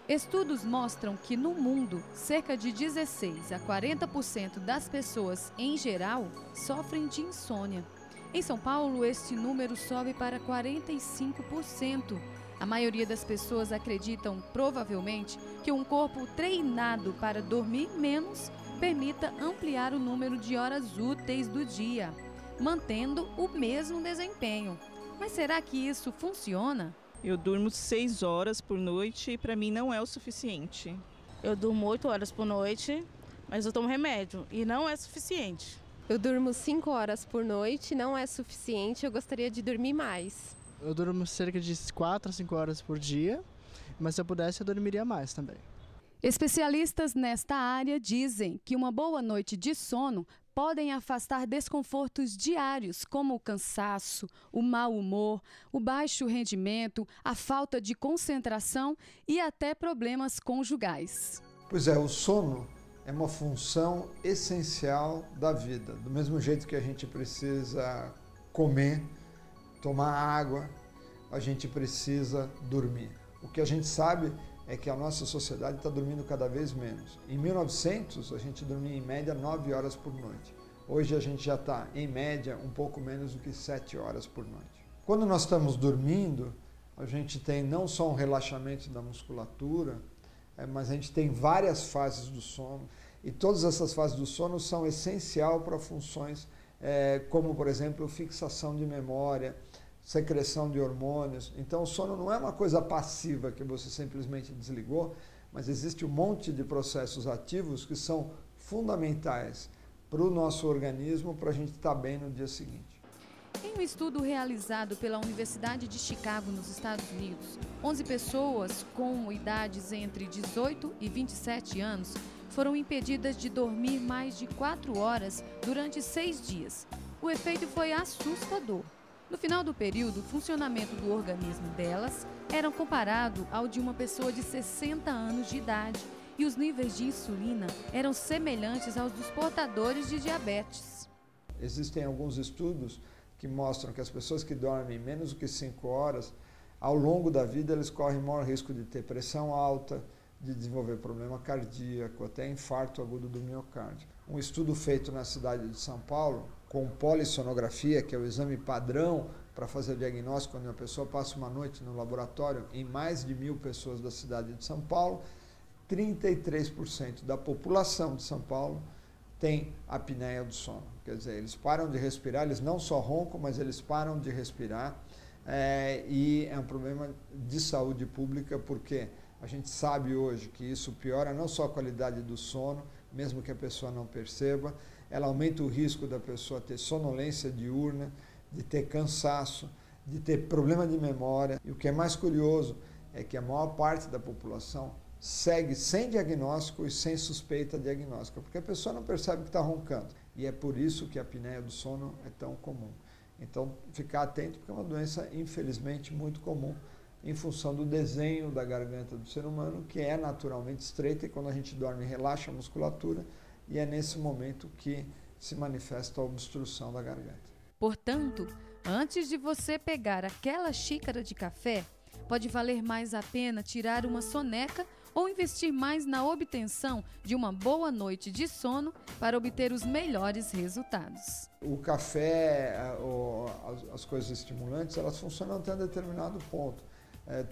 Estudos mostram que no mundo, cerca de 16 a 40% das pessoas em geral sofrem de insônia. Em São Paulo, este número sobe para 45%. A maioria das pessoas acreditam, provavelmente, que um corpo treinado para dormir menos permita ampliar o número de horas úteis do dia, mantendo o mesmo desempenho. Mas será que isso funciona? Eu durmo 6 horas por noite e para mim não é o suficiente. Eu durmo 8 horas por noite, mas eu tomo remédio e não é suficiente. Eu durmo 5 horas por noite, não é suficiente, eu gostaria de dormir mais. Eu durmo cerca de 4 a 5 horas por dia, mas se eu pudesse eu dormiria mais também. Especialistas nesta área dizem que uma boa noite de sono podem afastar desconfortos diários, como o cansaço, o mau humor, o baixo rendimento, a falta de concentração e até problemas conjugais. Pois é, o sono é uma função essencial da vida. Do mesmo jeito que a gente precisa comer, tomar água, a gente precisa dormir. O que a gente sabe é que a nossa sociedade está dormindo cada vez menos. Em 1900, a gente dormia em média 9 horas por noite. Hoje a gente já está, em média, um pouco menos do que 7 horas por noite. Quando nós estamos dormindo, a gente tem não só um relaxamento da musculatura, mas a gente tem várias fases do sono. E todas essas fases do sono são essenciais para funções como, por exemplo, fixação de memória, secreção de hormônios. Então o sono não é uma coisa passiva que você simplesmente desligou, mas existe um monte de processos ativos que são fundamentais para o nosso organismo, para a gente estar bem no dia seguinte. Em um estudo realizado pela Universidade de Chicago, nos Estados Unidos, 11 pessoas com idades entre 18 e 27 anos foram impedidas de dormir mais de 4 horas durante 6 dias. O efeito foi assustador. No final do período, o funcionamento do organismo delas era comparado ao de uma pessoa de 60 anos de idade e os níveis de insulina eram semelhantes aos dos portadores de diabetes. Existem alguns estudos que mostram que as pessoas que dormem menos do que 5 horas, ao longo da vida, eles correm maior risco de ter pressão alta, de desenvolver problema cardíaco, até infarto agudo do miocárdio. Um estudo feito na cidade de São Paulo, com polissonografia, que é o exame padrão para fazer o diagnóstico quando uma pessoa passa uma noite no laboratório, em mais de 1.000 pessoas da cidade de São Paulo, 33% da população de São Paulo tem apneia do sono. Quer dizer, eles param de respirar, eles não só roncam, mas eles param de respirar, e é um problema de saúde pública, porque a gente sabe hoje que isso piora não só a qualidade do sono, mesmo que a pessoa não perceba, ela aumenta o risco da pessoa ter sonolência diurna, de ter cansaço, de ter problema de memória. E o que é mais curioso é que a maior parte da população segue sem diagnóstico e sem suspeita diagnóstica, porque a pessoa não percebe que está roncando. E é por isso que a apneia do sono é tão comum. Então, ficar atento, porque é uma doença, infelizmente, muito comum, em função do desenho da garganta do ser humano, que é naturalmente estreita, e quando a gente dorme relaxa a musculatura, e é nesse momento que se manifesta a obstrução da garganta. Portanto, antes de você pegar aquela xícara de café, pode valer mais a pena tirar uma soneca ou investir mais na obtenção de uma boa noite de sono para obter os melhores resultados. O café, as coisas estimulantes, elas funcionam até um determinado ponto.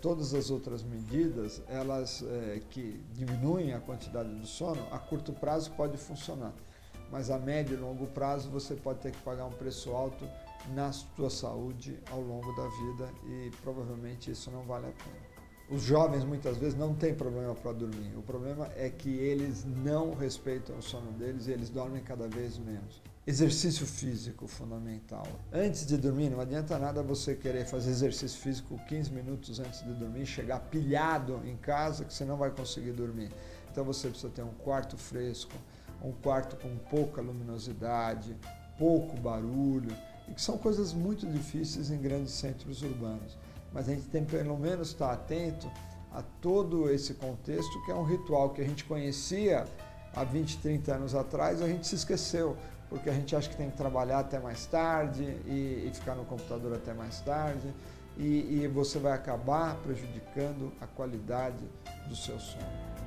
Todas as outras medidas, elas que diminuem a quantidade do sono, a curto prazo pode funcionar, mas a médio e longo prazo você pode ter que pagar um preço alto na sua saúde ao longo da vida, e provavelmente isso não vale a pena. Os jovens muitas vezes não têm problema para dormir, o problema é que eles não respeitam o sono deles e eles dormem cada vez menos. Exercício físico fundamental. Antes de dormir, não adianta nada você querer fazer exercício físico 15 minutos antes de dormir, chegar pilhado em casa que você não vai conseguir dormir. Então você precisa ter um quarto fresco, um quarto com pouca luminosidade, pouco barulho, e que são coisas muito difíceis em grandes centros urbanos. Mas a gente tem pelo menos estar atento a todo esse contexto, que é um ritual que a gente conhecia há 20, 30 anos atrás, a gente se esqueceu, porque a gente acha que tem que trabalhar até mais tarde e ficar no computador até mais tarde, e você vai acabar prejudicando a qualidade do seu sono.